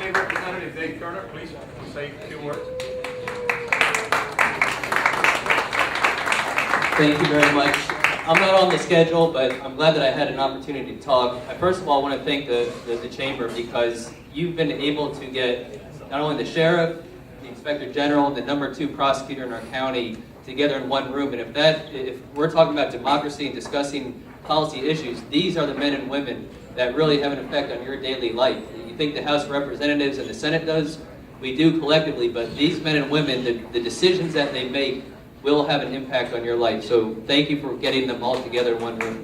State Representative Dave Kerner, please say a few words. Thank you very much. I'm not on the schedule, but I'm glad that I had an opportunity to talk. I first of all want to thank the Chamber because you've been able to get not only the Sheriff, the Inspector General, the #2 prosecutor in our county together in one room. And if we're talking about democracy and discussing policy issues, these are the men and women that really have an effect on your daily life. You think the House of Representatives and the Senate does? We do collectively, but these men and women, the decisions that they make will have an impact on your life. So thank you for getting them all together in one room.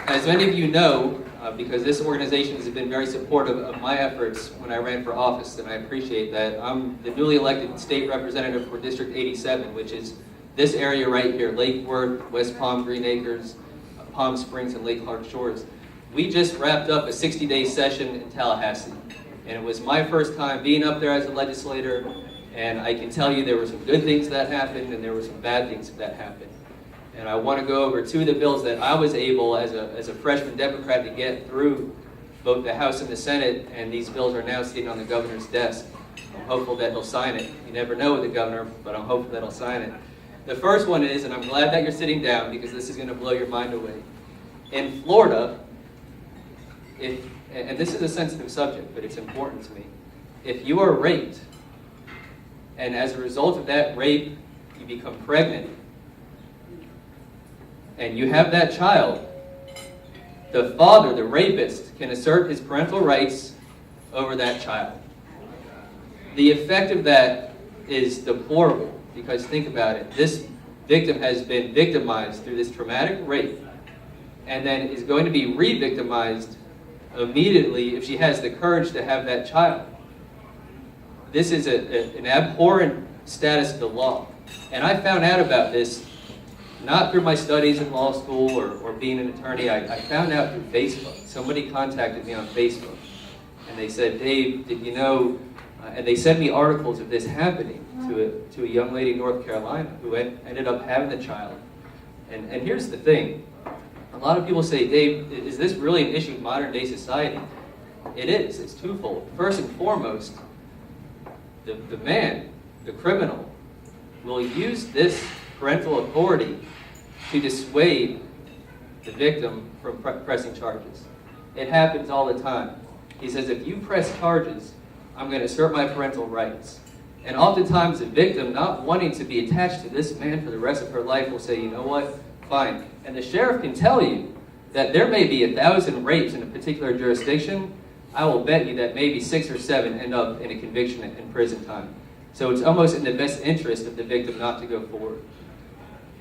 As many of you know, because this organization has been very supportive of my efforts when I ran for office, and I appreciate that, I'm the newly elected state representative for District 87, which is this area right here, Lake Worth, West Palm, Green Acres, Palm Springs, and Lake Clark Shores. We just wrapped up a 60-day session in Tallahassee. And it was my first time being up there as a legislator, and I can tell you there were some good things that happened and there were some bad things that happened. And I want to go over two of the bills that I was able, as a freshman Democrat, to get through both the House and the Senate, and these bills are now sitting on the governor's desk. I'm hopeful that he'll sign it. You never know with the governor, but I'm hopeful that he'll sign it. The first one is, and I'm glad that you're sitting down because this is going to blow your mind away. In Florida, and this is a sensitive subject, but it's important to me. If you are raped, and as a result of that rape, you become pregnant, and you have that child, the father, the rapist, can assert his parental rights over that child. The effect of that is deplorable, because think about it. This victim has been victimized through this traumatic rape, and then is going to be re-victimized immediately if she has the courage to have that child. This is an abhorrent status of the law. And I found out about this not through my studies in law school or being an attorney. I found out through Facebook. Somebody contacted me on Facebook. And they said, Dave, did you know, and they sent me articles of this happening to a young lady in North Carolina who ended up having the child. And here's the thing. A lot of people say, Dave, is this really an issue in modern day society? It is. It's twofold. First and foremost, the man, the criminal, will use this parental authority to dissuade the victim from pressing charges. It happens all the time. He says, if you press charges, I'm going to assert my parental rights. And oftentimes the victim, not wanting to be attached to this man for the rest of her life, will say, you know what? Fine. And the sheriff can tell you that there may be 1,000 rapes in a particular jurisdiction. I will bet you that maybe 6 or 7 end up in a conviction and prison time. So it's almost in the best interest of the victim not to go forward.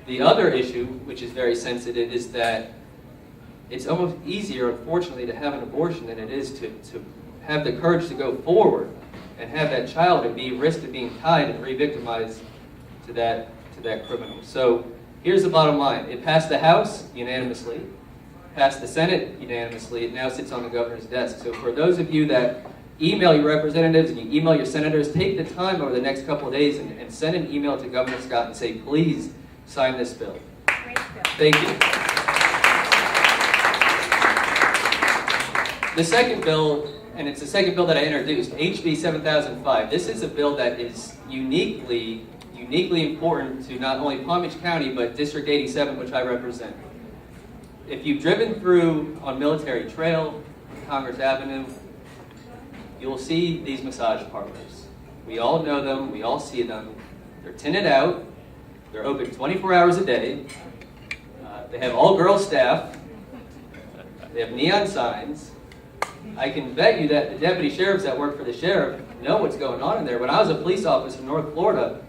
The other issue, which is very sensitive, is that it's almost easier, unfortunately, to have an abortion than it is to have the courage to go forward and have that child and be at risk of being tied and re-victimized to that criminal. So here's the bottom line. It passed the House unanimously, passed the Senate unanimously. It now sits on the governor's desk. So for those of you that email your representatives and you email your senators, take the time over the next couple of days and send an email to Governor Scott and say, please sign this bill. Great bill. Thank you. The second bill, and it's the second bill that I introduced, HB 7005. This is a bill that is uniquely important to not only Palm Beach County, but District 87, which I represent. If you've driven through on Military Trail, Congress Avenue, you'll see these massage parlors. We all know them, we all see them. They're tinted out, they're open 24 hours a day, they have all-girl staff, they have neon signs. I can bet you that the deputy sheriffs that work for the sheriff know what's going on in there. When I was a police officer in North Florida,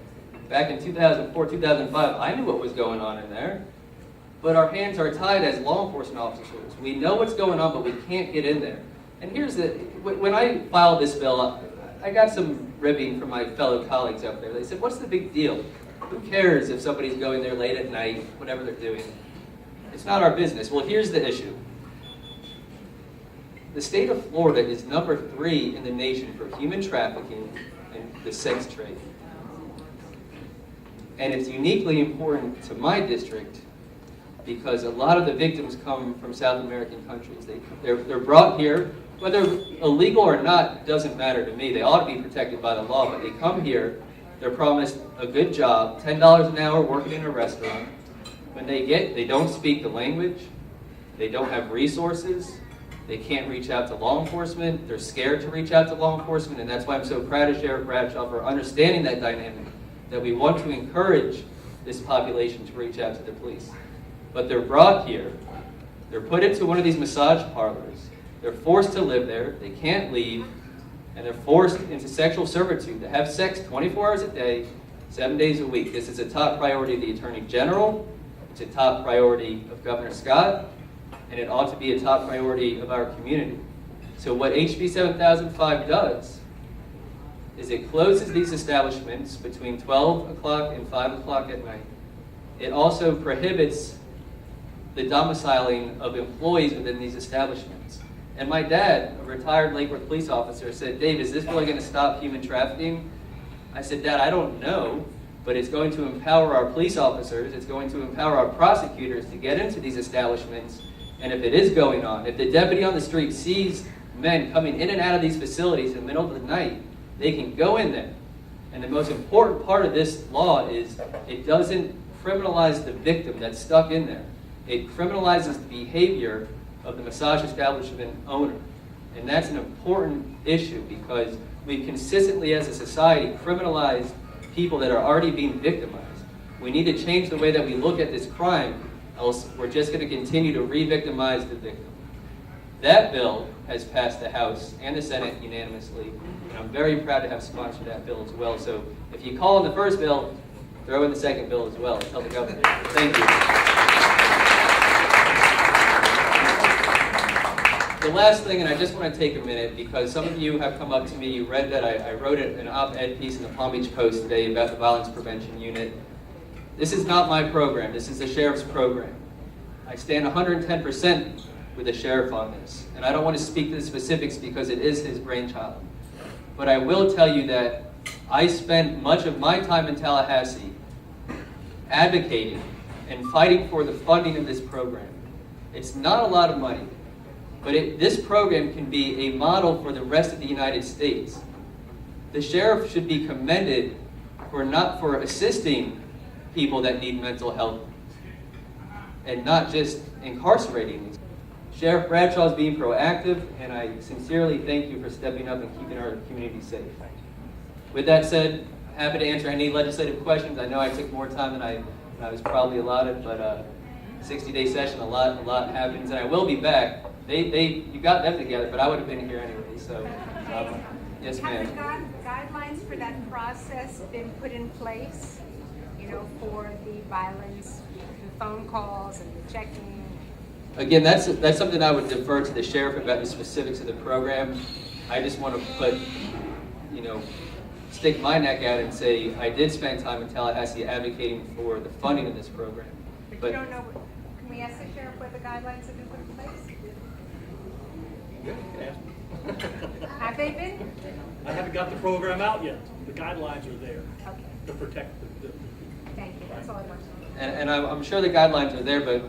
back in 2004, 2005, I knew what was going on in there. But our hands are tied as law enforcement officers. We know what's going on, but we can't get in there. And here's when I filed this bill, I got some ribbing from my fellow colleagues up there. They said, what's the big deal? Who cares if somebody's going there late at night, whatever they're doing? It's not our business. Well, here's the issue. The state of Florida is number 3 in the nation for human trafficking and the sex trade. And it's uniquely important to my district because a lot of the victims come from South American countries. They're brought here, whether illegal or not, doesn't matter to me. They ought to be protected by the law, but they come here, they're promised a good job, $10 an hour working in a restaurant. When they don't speak the language, they don't have resources, they can't reach out to law enforcement, they're scared to reach out to law enforcement, and that's why I'm so proud of Sheriff Bradshaw for understanding that dynamic, that we want to encourage this population to reach out to the police. But they're brought here, they're put into one of these massage parlors, they're forced to live there, they can't leave, and they're forced into sexual servitude to have sex 24 hours a day, 7 days a week. This is a top priority of the Attorney General, it's a top priority of Governor Scott, and it ought to be a top priority of our community. So what HB 7005 does is it closes these establishments between 12 o'clock and 5 o'clock at night. It also prohibits the domiciling of employees within these establishments. And my dad, a retired Lake Worth police officer, said, "Dave, is this really going to stop human trafficking?" I said, "Dad, I don't know, but it's going to empower our police officers, it's going to empower our prosecutors to get into these establishments. And if it is going on, if the deputy on the street sees men coming in and out of these facilities in the middle of the night, they can go in there." And the most important part of this law is it doesn't criminalize the victim that's stuck in there. It criminalizes the behavior of the massage establishment owner. And that's an important issue because we've consistently as a society criminalized people that are already being victimized. We need to change the way that we look at this crime, else we're just going to continue to re-victimize the victim. That bill has passed the House and the Senate unanimously, and I'm very proud to have sponsored that bill as well. So if you call in the first bill, throw in the second bill as well. Tell the governor. Thank you. The last thing, and I just want to take a minute because some of you have come up to me, you read that I wrote an op-ed piece in the Palm Beach Post today about the Violence Prevention Unit. This is not my program, this is the sheriff's program. I stand 110% with the sheriff on this, and I don't want to speak to the specifics because it is his brainchild. But I will tell you that I spent much of my time in Tallahassee advocating and fighting for the funding of this program. It's not a lot of money, but this program can be a model for the rest of the United States. The sheriff should be commended for assisting people that need mental health and not just incarcerating these. Sheriff Bradshaw is being proactive, and I sincerely thank you for stepping up and keeping our community safe. With that said, happy to answer any legislative questions. I know I took more time than I was probably allotted, but 60-day session, a lot happens, and I will be back. You got them together, but I would have been here anyway. So, yes, ma'am. Have the guidelines for that process been put in place? You know, for the violence, the phone calls and the checking. Again, that's something I would defer to the sheriff about the specifics of the program. I just want to stick my neck out and say I did spend time in Tallahassee advocating for the funding of this program. But you don't know. Can we ask the sheriff where the guidelines have been put in place? Have they been? I haven't got the program out yet. The guidelines are there Okay. to protect the Thank you. That's all I wanted to know. And I'm sure the guidelines are there, but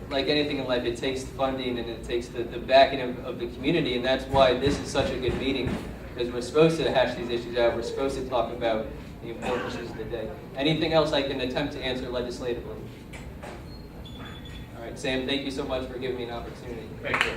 like anything in life, it takes funding and it takes the backing of the community, and that's why this is such a good meeting, because we're supposed to hash these issues out. We're supposed to talk about the important issues of the day. Anything else I can attempt to answer legislatively? All right, Sam, thank you so much for giving me an opportunity. Thank you.